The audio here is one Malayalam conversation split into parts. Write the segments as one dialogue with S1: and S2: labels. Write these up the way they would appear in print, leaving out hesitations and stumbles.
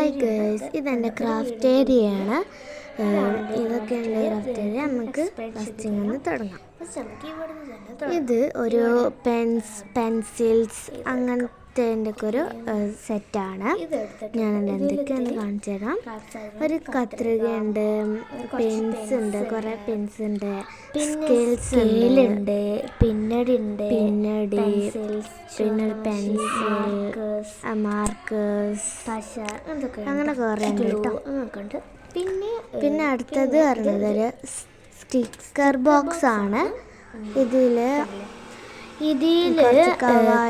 S1: ഹായ് ഗേൾസ്, ഇതെൻ്റെ ക്രാഫ്റ്റ് ഏരിയയാണ്. ഇതൊക്കെ എൻ്റെ ക്രാഫ്റ്റ് ഏരിയ. നമുക്ക് ഫസ്റ്റ് ഒന്ന് തുടങ്ങാം. ഇത് ഒരു പെൻസിൽസ് അങ്ങനത്തെ ഒക്കെ ഒരു സെറ്റാണ്. ഞാനെൻ്റെ എന്തൊക്കെയാണെന്ന് കാണിച്ചു തരാം. ഒരു കത്രികയുണ്ട്, പെൻസ് ഉണ്ട്, കുറേ പെൻസ് ഉണ്ട്, സ്കെയിലുണ്ട്, പിന്നടി പിന്നെ പെൻസിൽ, മാർക്കേഴ്സ്, പശ, അങ്ങനെ കുറേ ഉണ്ട് കേട്ടോ. പിന്നെ അടുത്തത് പറഞ്ഞത് ഒരു സ്റ്റിക്കർ ബോക്സ് ആണ്. ഇതില്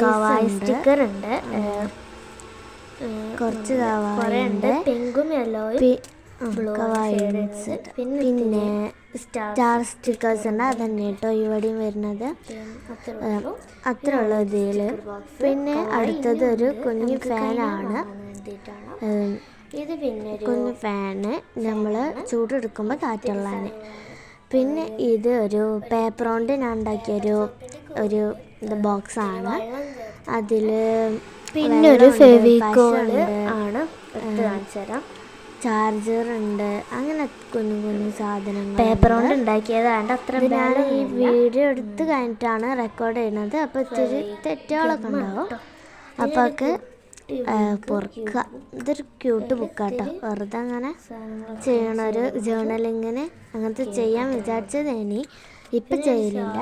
S1: കവായി സ്റ്റിക്കർ ഉണ്ട്, കുറച്ച് കവായി ഉണ്ട്, പിങ്കും യെല്ലോയും പിന്നെ സ്റ്റാർ സ്റ്റിക്കേഴ്സ് ഉണ്ട്. അതന്നെ കേട്ടോ ഇവിടെയും വരുന്നത്. അത്ര ഉള്ള ഇതിൽ. പിന്നെ അടുത്തത് ഒരു കുഞ്ഞു ഫാനാണ്. കുഞ്ഞു ഫാന് നമ്മൾ ചൂടെടുക്കുമ്പോൾ കാറ്റുള്ളതാണ്. പിന്നെ ഇത് ഒരു പേപ്പർ കൊണ്ട് ഞാൻ ഉണ്ടാക്കിയൊരു ബോക്സാണ്. അതിൽ പിന്നെ ഒരു ഫെവിക്കോൾ ആണ്, കാണിച്ചു തരാം. ചാർജർ ഉണ്ട്, അങ്ങനെ കുഞ്ഞു കുഞ്ഞു സാധനങ്ങൾ പേപ്പർ കൊണ്ട് ഉണ്ടാക്കിയതാണ്. അത്ര ഞാൻ ഈ വീഡിയോ എടുത്ത് കഴിഞ്ഞിട്ടാണ് റെക്കോർഡ് ചെയ്യുന്നത്. അപ്പോൾ ഇത്തിരി തെറ്റുകളൊക്കെ ഉണ്ടാവും, അപ്പോൾ ഒക്കെ പൊറുക്കുക. ഇതൊരു ക്യൂട്ട് ബുക്കാട്ടോ. വെറുതെ അങ്ങനെ ചെയ്യണ ഒരു ജേർണലിങ്ങിന് അങ്ങനത്തെ ചെയ്യാൻ വിചാരിച്ചത് ഇപ്പം ചെയ്യലില്ല.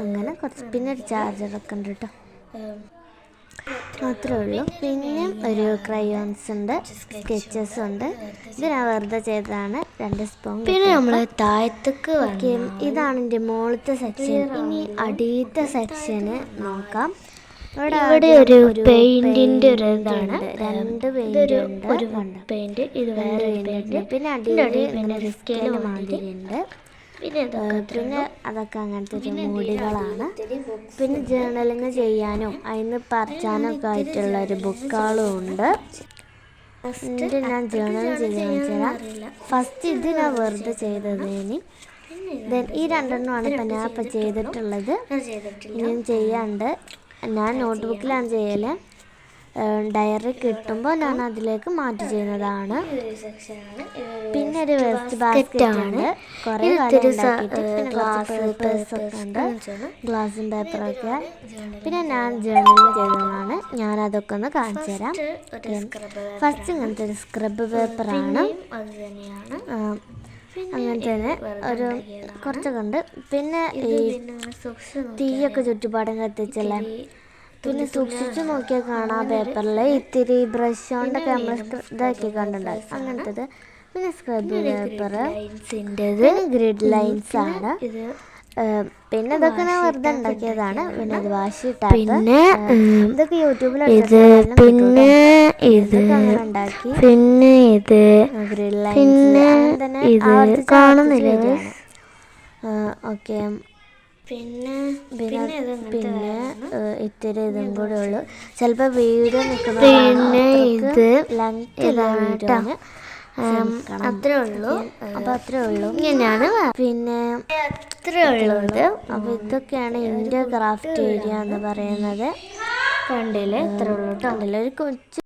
S1: അങ്ങനെ കുറച്ച് പിന്നെ ഒരു ചാർജറൊക്കെ ഉണ്ട് കേട്ടോ. മാത്രമേ ഉള്ളൂ. പിന്നെ ഒരു ക്രയോൺസ് ഉണ്ട്, സ്കെച്ചസ് ഉണ്ട്. ഇത് ഞാൻ വെറുതെ ചെയ്തതാണ്. 2 സ്പൂൺ. പിന്നെ നമ്മൾ താഴത്തേക്ക് ഇതാണ് എൻ്റെ മുകളിലത്തെ സെക്ഷൻ. ഇനി അടിയത്തെ സെക്ഷന് നോക്കാം. ഇവിടെ ഒരു പെയിന്റിന്റെ ഒരു ഇതാണ്. 2 പെയിന്റ് ഉണ്ട്. ഒരു പെയിന്റ്, ഇത് വേറെ പെയിന്റ്. പിന്നെ അടിയിൽ ഒരു സ്കെയിൽ മാതിരി ഉണ്ട്. പിന്നെ അതൊക്കെ അങ്ങനത്തെ ഒരു മൂടികളാണ്. പിന്നെ ജേർണലിങ് ചെയ്യാനും അതിന് പറിച്ചാനും ഒക്കെ ആയിട്ടുള്ള ഒരു ബുക്കുകളും ഉണ്ട്. ഞാൻ ജേർണലിങ് ചെയ്ത് ഫസ്റ്റ് ഇത് ഞാൻ വെറുതെ ചെയ്തതിന് ഈ 2 ഇപ്പം ഞാൻ ഇപ്പം ചെയ്തിട്ടുള്ളത്. ഇനിയും ചെയ്യാണ്ട് ഞാൻ നോട്ട്ബുക്കിലാണ് ചെയ്യല്. ഡയറി കിട്ടുമ്പോൾ ഞാൻ അതിലേക്ക് മാറ്റി ചെയ്യുന്നതാണ്. പിന്നെ ഒരു വേസ്റ്റ് ബാസ്ക്കറ്റ് ആണ്. കുറേ ഗ്ലാസും പേപ്പറൊക്കെ. പിന്നെ ഞാൻ ജേർണലിങ് ചെയ്തതാണ്. ഞാനതൊക്കെ ഒന്ന് കാണിച്ചു തരാം. ഫസ്റ്റ് ഇങ്ങനത്തെ ഒരു സ്ക്രബ് പേപ്പറാണ്. അങ്ങനെ തന്നെ ഒരു കുറച്ചൊക്കെ ഉണ്ട്. പിന്നെ ഈ തീയൊക്കെ ചുറ്റുപാടും കത്തിച്ചല്ലേ. പിന്നെ സൂക്ഷിച്ച് നോക്കിയാൽ കാണാം പേപ്പറിൽ ഇത്തിരി ബ്രഷ് കൊണ്ടൊക്കെ നമ്മൾ ഇതാക്കി കണ്ടിട്ടുണ്ടാകും, അങ്ങനത്തത്. പിന്നെ സ്ക്രബ് പേപ്പർ, പിന്നെ ഗ്രിഡ് ലൈൻസ് ആണ്. പിന്നെ ഇതൊക്കെ ഞാൻ വെറുതെ ഉണ്ടാക്കിയതാണ്. പിന്നെ ഇത് വാഷി ടാപ്പ്, പിന്നെ ഇതൊക്കെ യൂട്യൂബിൽ പിന്നെ അങ്ങനെ ഉണ്ടാക്കി. പിന്നെ ഇത് ഗ്രിഡ് ലൈൻസ് തന്നെ കാണുന്നില്ല. ഓക്കെ. പിന്നെ ഇത്തിരി ഇതും കൂടെ ഉള്ളു. ചിലപ്പോൾ വീഡിയോ നിൽക്കുമ്പോൾ പിന്നെ ഇത് ലെങ്ത് അത്രേ ഉള്ളൂ. അപ്പോൾ അത്രേ ഉള്ളൂ. ഞാൻ പിന്നെ അത്രേ ഉള്ളത്. അപ്പോൾ ഇതൊക്കെയാണ് എൻ്റെ ക്രാഫ്റ്റ് ഏരിയ എന്ന് പറയുന്നത്. കണ്ടില്ലേ? ഇത്രേ ഉള്ളൂ കേട്ടോ. കണ്ടില്ലേ? ഒരു കൊച്ചു